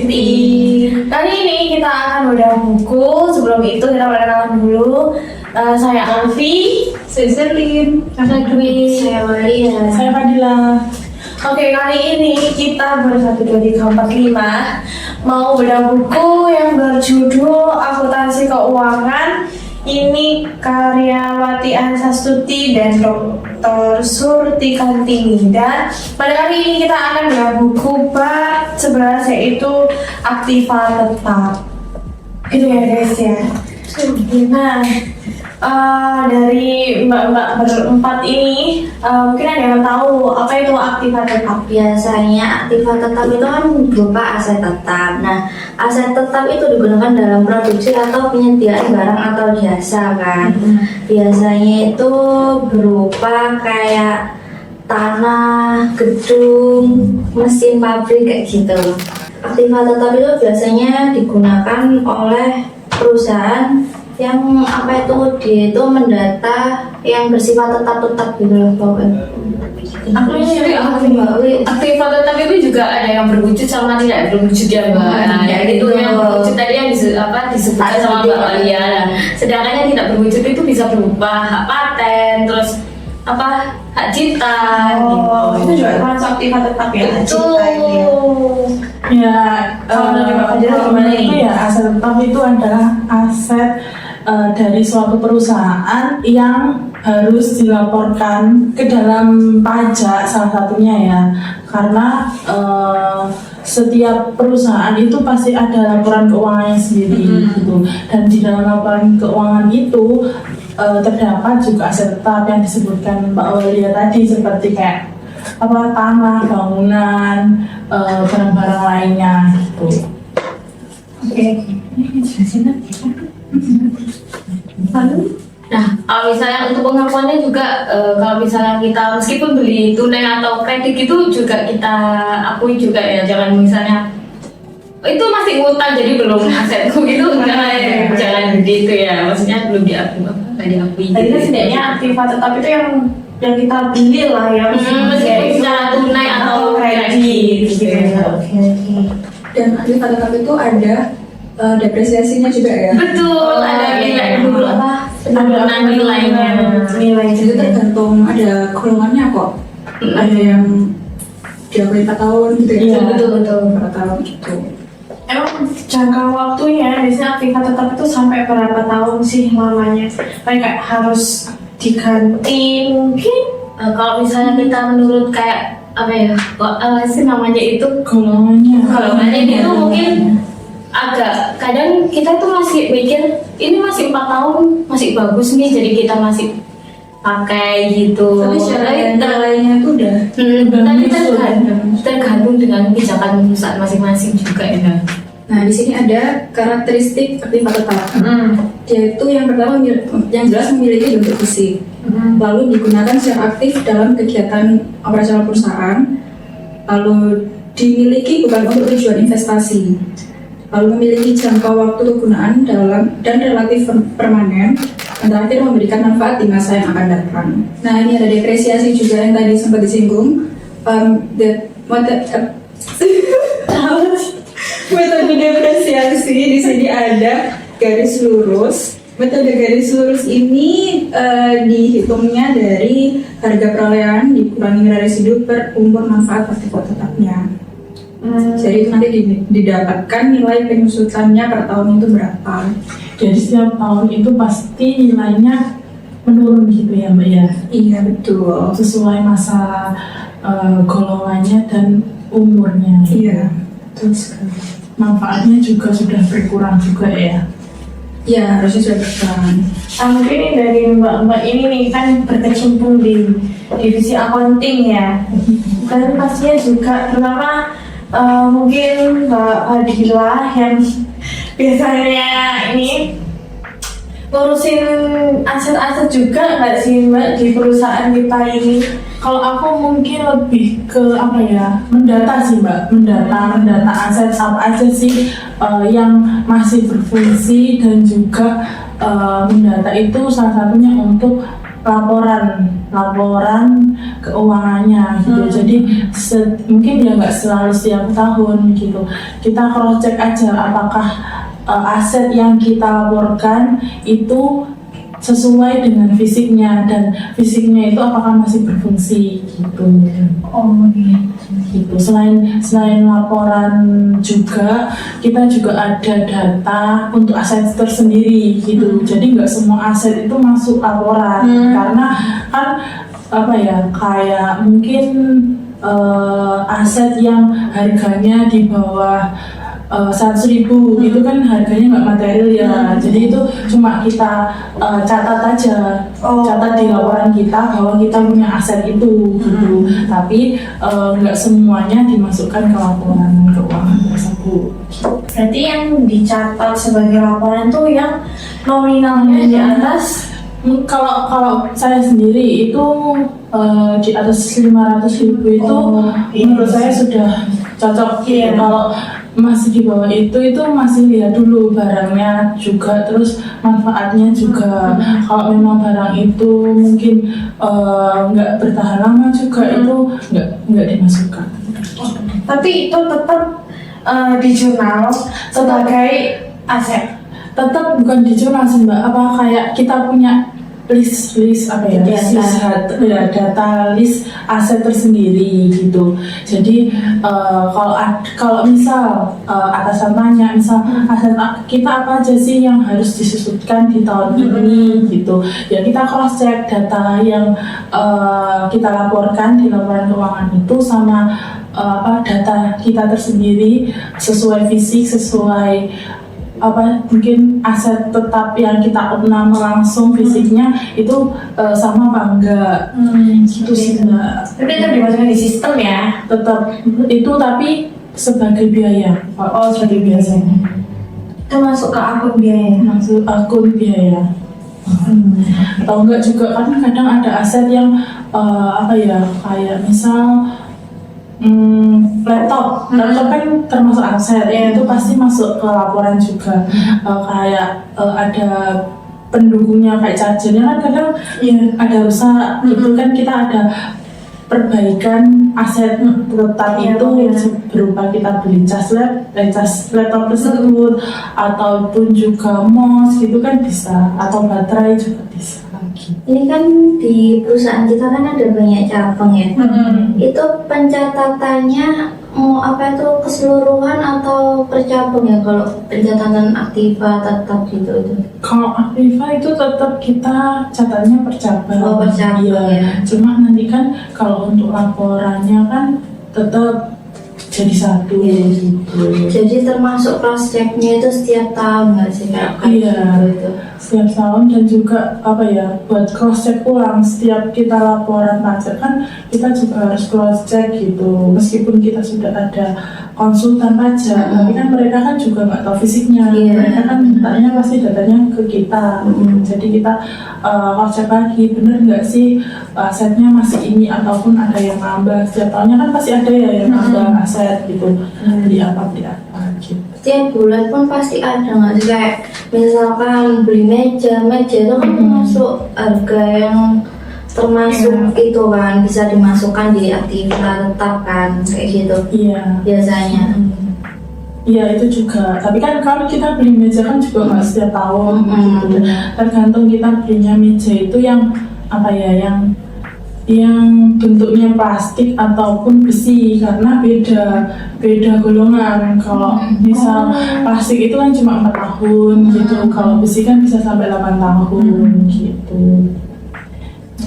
Siti. Kali ini kita akan bedah buku. Sebelum itu kita perkenalan dulu. Saya Alfi, Saya Zerlin, saya Dwi, Saya Maria. saya Fadila. Oke, kali ini kita ber1, 2, 3, 4, 5 mau bedah buku yang berjudul Akuntansi Keuangan. Ini karya Wati Ansastuti dan Dr. Surti Kartini. Dan pada kali ini kita akan bedah buku bab 11 yaitu aktiva tetap. Gitu ya guys ya. Nah, dari mbak-mbak berempat ini mungkin ada yang tahu apa itu aktiva tetap. Biasanya aktiva tetap itu kan berupa aset tetap. Nah, aset tetap itu digunakan dalam produksi atau penyediaan barang atau jasa kan. Biasanya itu berupa kayak tanah, gedung, mesin pabrik kayak gitu. Aktiva tetap itu biasanya digunakan oleh perusahaan yang dia itu mendata yang bersifat tetap gitu loh pokoknya. Aktiva tetap itu juga ada yang berwujud sama tidak berwujud ya mbak. Nah, ya itu yang berwujud tadi yang disebutkan sama mbak Maria. Nah, sedangkan yang tidak berwujud itu bisa berupa hak paten, terus hak cipta. Itu juga termasuk aktiva tetap ya. Ya, Kalau dari Mbak Fadila gimana nih? itu ya aset tetap itu adalah aset dari suatu perusahaan yang harus dilaporkan ke dalam pajak salah satunya ya, karena setiap perusahaan itu pasti ada laporan keuangannya sendiri gitu, dan di dalam laporan keuangan itu terdapat juga aset tetap yang disebutkan Mbak Aulia tadi seperti kayak tanah, bangunan, barang-barang lainnya gitu. Oke. Nah, kalau misalnya untuk pengakuannya juga kalau misalnya kita meskipun beli tunai atau kredit itu juga kita akui juga ya, jangan misalnya itu masih ngutang jadi belum asetku gitu, jangan begitu ya, maksudnya belum diakui Tadi kan setidaknya aktiva tetap itu yang kita beli lah ya, meskipun secara tunai atau kredit gitu ya. Dan aktiva tetap itu ada depresiasinya juga ya. Betul, ada nilai dulu penurunan nilainya. Itu tergantung ada golongannya kok. Ada yang 24 tahun gitu ya. Iya, betul 4 tahun gitu. Emang jangka waktunya biasanya aktiva tetap itu sampai berapa tahun sih lamanya? Kayak harus diganti mungkin? Kalau misalnya kita menurut kayak namanya itu Golongannya itu mungkin agak kadang kita tuh masih mikir ini masih 4 tahun masih bagus nih, jadi kita masih pakai gitu. Tapi secara nilainya itu udah tapi tergantung dengan pijakan perusahaan masing-masing juga ya. Nah, di sini ada karakteristik aktiva tetap. Yaitu yang pertama yang jelas memiliki bentuk fisik. Lalu digunakan secara aktif dalam kegiatan operasional perusahaan. Lalu dimiliki bukan untuk tujuan investasi. Lalu memiliki jangka waktu kegunaan dan relatif permanen. Dan terakhir memberikan manfaat di masa yang akan datang. Nah, ini ada depresiasi juga yang tadi sempat disinggung. Metode depresiasi di sini ada garis lurus. Metode garis lurus ini dihitungnya dari harga perolehan dikurangi nilai residu per umur manfaat aktiva tetapnya. Jadi itu nanti didapatkan nilai penyusutannya per tahun itu berapa. Jadi setiap tahun itu pasti nilainya menurun gitu ya Mbak ya? Iya betul. Sesuai masa golongannya dan umurnya. Iya. Terus manfaatnya juga sudah berkurang juga ya? Ya harusnya sudah berkurang. Mungkin ini dari mbak-mbak ini nih kan berkecimpung di divisi accounting ya. Dan pastinya juga terutama mungkin Mbak Fadila yang biasanya ini ngurusin aset-aset juga nggak sih Mbak di perusahaan kita ini? Kalau aku mungkin lebih ke mendata sih Mbak, mendata aset apa aja sih yang masih berfungsi, dan juga mendata itu salah satunya untuk laporan keuangannya gitu. Jadi mungkin ya nggak selalu setiap tahun gitu. Kita cross check aja apakah aset yang kita laporkan itu sesuai dengan fisiknya, dan fisiknya itu apakah masih berfungsi gitu. Oh Gitu. Selain laporan juga, kita juga ada data untuk aset tersendiri gitu. Jadi nggak semua aset itu masuk laporan karena kan apa ya, kayak mungkin aset yang harganya di bawah 100.000 itu kan harganya nggak material ya. Jadi itu cuma kita catat aja, catat di laporan kita bahwa kita punya aset itu gitu. Tapi nggak semuanya dimasukkan ke laporan keuangan tersebut. Berarti yang dicatat sebagai laporan tuh yang nominalnya di atas. Kalau saya sendiri itu di atas 500.000 itu menurut saya sudah cocok. Kalau masih di bawah itu masih lihat dulu barangnya juga, terus manfaatnya juga. Kalau memang barang itu mungkin nggak bertahan lama juga, itu nggak dimasukkan. Tapi itu tetap di jurnal sebagai aset. Tetap bukan di jurnal sih Mbak, apa kayak kita punya list apa ya, data list aset tersendiri gitu. Jadi kalau misal atasan tanya misal aset kita apa aja sih yang harus disusutkan di tahun ini gitu, ya kita cross check data yang kita laporkan di laporan keuangan itu sama data kita tersendiri, sesuai fisik, sesuai mungkin aset tetap yang kita opname langsung fisiknya itu sama apa enggak gitu sih Mbak. Tapi itu dimasukkan di sistem ya? Tetap itu, tapi sebagai biaya. Sebagai biasanya Itu masuk ke akun biaya? masuk akun biaya. Atau enggak juga kan kadang ada aset yang kayak misal laptop kan termasuk aset, itu pasti masuk ke laporan juga. Kayak ada pendukungnya kayak chargernya kan kadang ada rusak, itu kan kita ada perbaikan aset tetap itu berupa kita beli cas laptop tersebut, ataupun juga mouse gitu kan bisa, atau baterai juga bisa lagi. Ini kan di perusahaan kita kan ada banyak cabang ya. Itu pencatatannya keseluruhan atau per cabang ya, kalau pencatatan aktiva tetap gitu itu? Kalau aktiva itu tetap kita catatnya per cabang. Oh, per cabang ya. Cuma nanti kan kalau untuk laporannya kan tetap jadi satu gitu. Jadi termasuk cross checknya itu setiap tahun nggak sih kayak gitu? Setiap tahun, dan juga buat cross check ulang setiap kita laporan pajak kan kita juga harus cross check gitu. Meskipun kita sudah ada konsultan pajak, tapi kan mereka kan juga nggak tahu fisiknya. Mereka kan mintanya pasti datanya ke kita. Jadi kita cross check lagi, bener nggak sih asetnya masih ini, ataupun ada yang nambah. Setiap tahunnya kan pasti ada ya yang nambah aset gitu, beli apa gitu. Setiap bulan pun pasti ada nggak sih, kayak misalkan beli meja itu kan termasuk harga yang termasuk itu kan bisa dimasukkan di aktiva tetap kan kayak gitu. Biasanya. Iya itu juga, tapi kan kalau kita beli meja kan juga nggak setiap tahun gitu. Tergantung kita belinya meja itu yang yang bentuknya plastik ataupun besi, karena beda golongan. Kalau misal plastik itu kan cuma 4 tahun gitu, kalau besi kan bisa sampai 8 tahun gitu.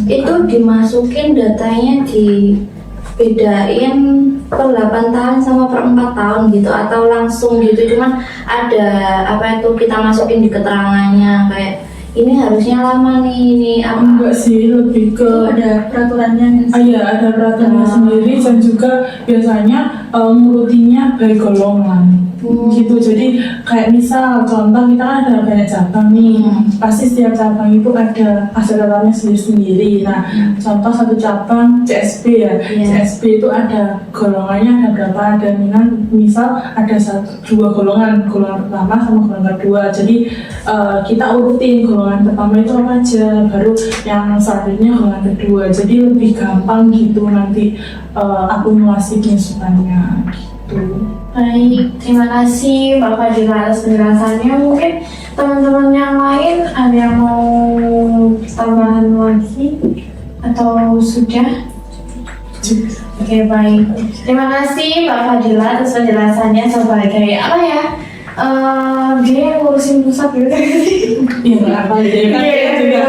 Itu dimasukin datanya, dibedain per 8 tahun sama per 4 tahun gitu, atau langsung gitu, cuman ada kita masukin di keterangannya kayak ini harusnya lama nih, ini apa? Enggak sih, lebih ke Ada peraturannya. Iya, ada peraturannya sendiri, dan juga biasanya ngurutinya by golongan. gitu. Jadi kayak misal contoh kita kan ada banyak cabang nih, pasti setiap cabang itu ada aset tetapnya sendiri-sendiri. Nah contoh satu cabang CSB ya, CSB itu ada golongannya ada berapa, ada misal ada dua golongan pertama sama golongan kedua. Jadi kita urutin golongan pertama itu apa aja, baru yang selanjutnya golongan kedua. Jadi lebih gampang gitu nanti akumulasi penyusunannya gitu. Baik, terima kasih Mbak Fadila atas penjelasannya. Mungkin teman-teman yang lain ada yang mau tambahan lagi atau sudah? Oke, baik. Terima kasih Mbak Fadila atas penjelasannya sebagai apa ya? Dia yang ngurusin pusat gitu. Iya nggak apa ya kan? Iya,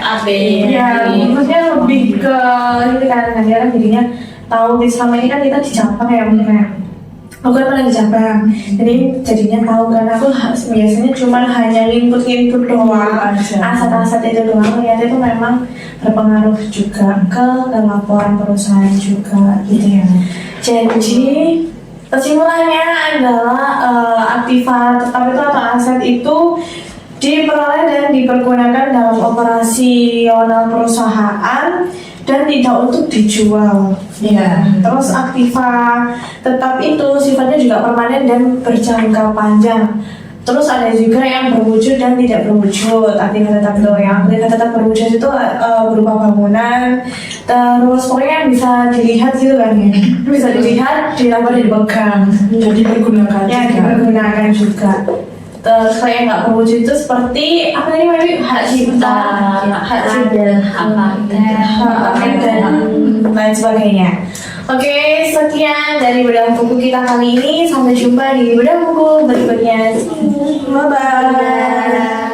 FAB. ya, maksudnya lebih ke ini kan dia kan jadinya tahu di selama ini kan kita di cabang ya mungkin. Aku kan pernah di cabang, jadi jadinya tahu kan aku biasanya cuma hanya input doang, aset-aset itu doang. Ternyata itu memang berpengaruh juga ke laporan perusahaan juga gitu ya. Jadi kesimpulannya adalah aktiva tetap itu atau aset itu diperoleh dan dipergunakan dalam operasional perusahaan dan tidak untuk dijual. Ya. Terus aktiva tetap itu sifatnya juga permanen dan berjangka panjang. Terus ada juga yang berwujud dan tidak berwujud. Aktiva tetap itu yang aktiva tetap berwujud itu berupa bangunan. Terus pokoknya yang bisa dilihat gitu kan ya. Bisa dilihat, dilakukan, dipegang. Jadi dipergunakan Ya, dipergunakan juga. Terus kayak nggak berwujud itu seperti apa tadi Mary? Hak cipta, hak dan patent dan lain sebagainya. Oke, sekian dari bedah buku kita kali ini. Sampai jumpa di bedah buku berikutnya. Bye bye.